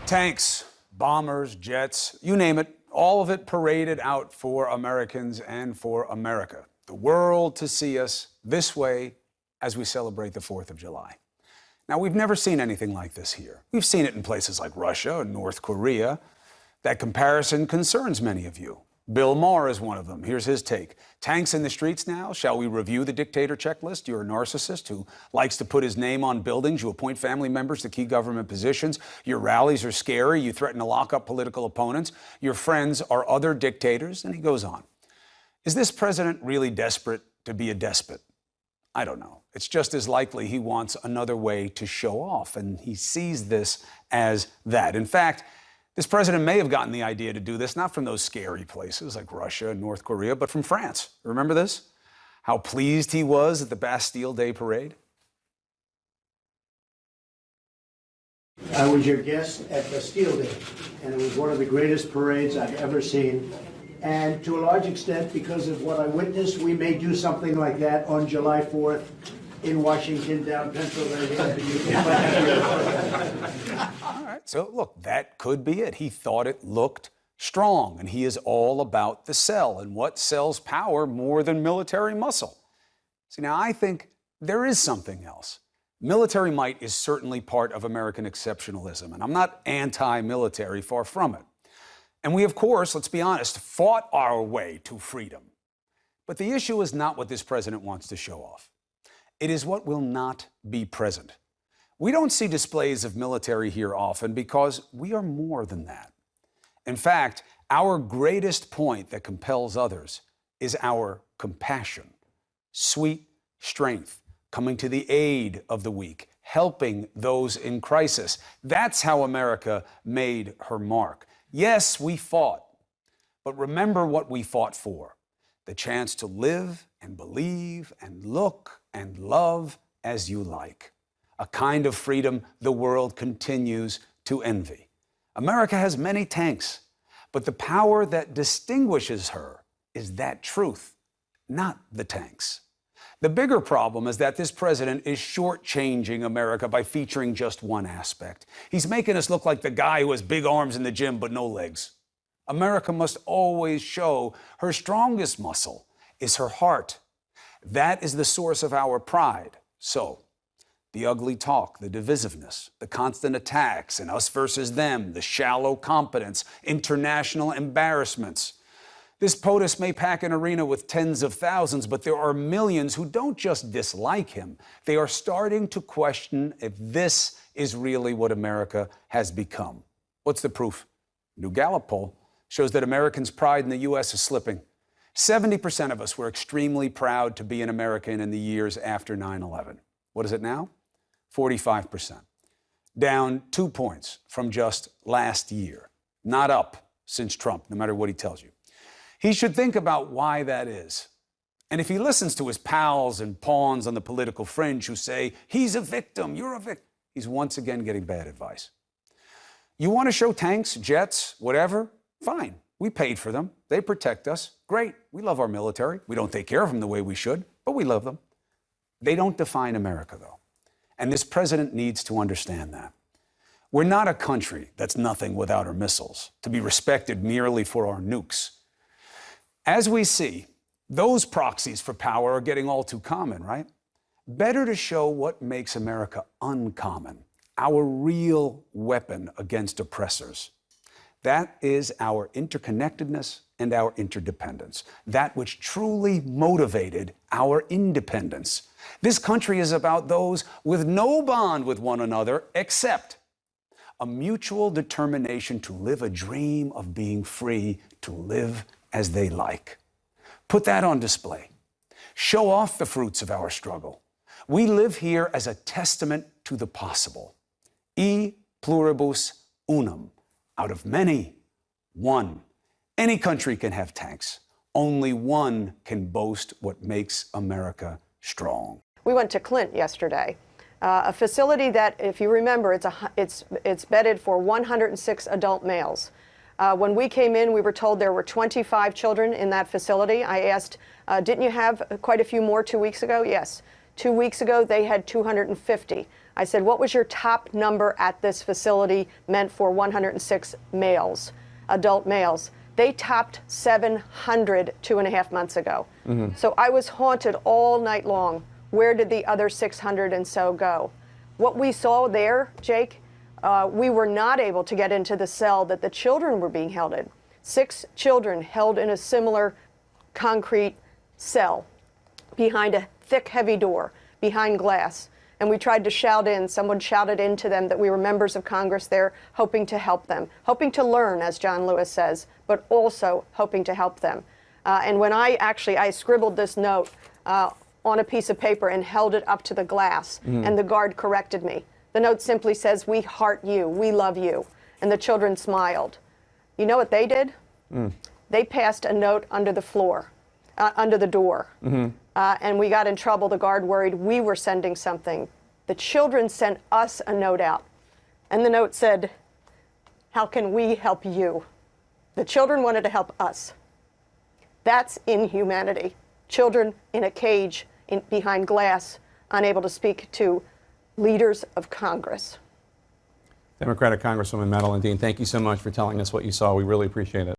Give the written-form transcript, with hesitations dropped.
Tanks, bombers, jets, you name it, all of it paraded out for Americans and for America. The world to see us this way as we celebrate the 4th of July. Now, we've never seen anything like this here. We've seen it in places like Russia and North Korea. That comparison concerns many of you. Bill Maher is one of them. Here's his take. Tanks in the streets now? Shall we review the dictator checklist? You're a narcissist who likes to put his name on buildings. You appoint family members to key government positions. Your rallies are scary. You threaten to lock up political opponents. Your friends are other dictators. And he goes on. Is this president really desperate to be a despot? I don't know. It's just as likely he wants another way to show off, and he sees this as that. In fact, this president may have gotten the idea to do this not from those scary places like Russia and North Korea, but from France. Remember this? How pleased he was at the Bastille Day parade? I was your guest at Bastille Day, and it was one of the greatest parades I've ever seen. And to a large extent, because of what I witnessed, we may do something like that on July 4th in Washington, down Pennsylvania. All right, so look, that could be it. He thought it looked strong, and he is all about the sell, and what sells power more than military muscle. See, now I think there is something else. Military might is certainly part of American exceptionalism, and I'm not anti-military, far from it. And we, of course, let's be honest, fought our way to freedom. But the issue is not what this president wants to show off. It is what will not be present. We don't see displays of military here often because we are more than that. In fact, our greatest point that compels others is our compassion, sweet strength, coming to the aid of the weak, helping those in crisis. That's how America made her mark. Yes, we fought, but remember what we fought for: the chance to live and believe and look and love as you like. A kind of freedom the world continues to envy. America has many tanks, but the power that distinguishes her is that truth, not the tanks. The bigger problem is that this president is shortchanging America by featuring just one aspect. He's making us look like the guy who has big arms in the gym but no legs. America must always show her strongest muscle is her heart. That is the source of our pride. So, the ugly talk, the divisiveness, the constant attacks, and us versus them, the shallow competence, international embarrassments. This POTUS may pack an arena with tens of thousands, but there are millions who don't just dislike him. They are starting to question if this is really what America has become. What's the proof? New Gallup poll shows that Americans' pride in the U.S. is slipping. 70% of us were extremely proud to be an American in the years after 9/11. What is it now? 45%. Down 2 points from just last year. Not up since Trump, no matter what he tells you. He should think about why that is. And if he listens to his pals and pawns on the political fringe who say, he's a victim, you're a victim, he's once again getting bad advice. You want to show tanks, jets, whatever? Fine. We paid for them. They protect us. Great. We love our military. We don't take care of them the way we should, but we love them. They don't define America, though. And this president needs to understand that. We're not a country that's nothing without our missiles, to be respected merely for our nukes. As we see, those proxies for power are getting all too common, right? Better to show what makes America uncommon, our real weapon against oppressors. That is our interconnectedness and our interdependence, that which truly motivated our independence. This country is about those with no bond with one another except a mutual determination to live a dream of being free to live as they like. Put that on display. Show off the fruits of our struggle. We live here as a testament to the possible. E pluribus unum. Out of many, one. Any country can have tanks. Only one can boast what makes America strong. We went to Clint yesterday, a facility that, if you remember, it's bedded for 106 adult males. When we came in, we were told there were 25 children in that facility. I asked, didn't you have quite a few more 2 weeks ago? Yes. 2 weeks ago, they had 250. I said, what was your top number at this facility meant for 106 males, adult males? They topped 700 2.5 months ago. So I was haunted all night long. Where did the other 600 and so go? What we saw there, Jake, we were not able to get into the cell that the children were being held in. 6 children held in a similar concrete cell behind a thick, heavy door, behind glass. And we tried to shout in. Someone shouted into them that we were members of Congress there, hoping to help them, hoping to learn, as John Lewis says, but also hoping to help them. And when I scribbled this note on a piece of paper and held it up to the glass, and the guard corrected me. The note simply says, "We heart you, we love you." And the children smiled. You know what they did? They passed a note under the floor, under the door. And we got in trouble. The guard worried we were sending something. The children sent us a note out. And the note said, "How can we help you?" The children wanted to help us. That's inhumanity. Children in a cage behind glass, unable to speak to leaders of Congress. Democratic Congresswoman Madeline Dean, thank you so much for telling us what you saw. We really appreciate it.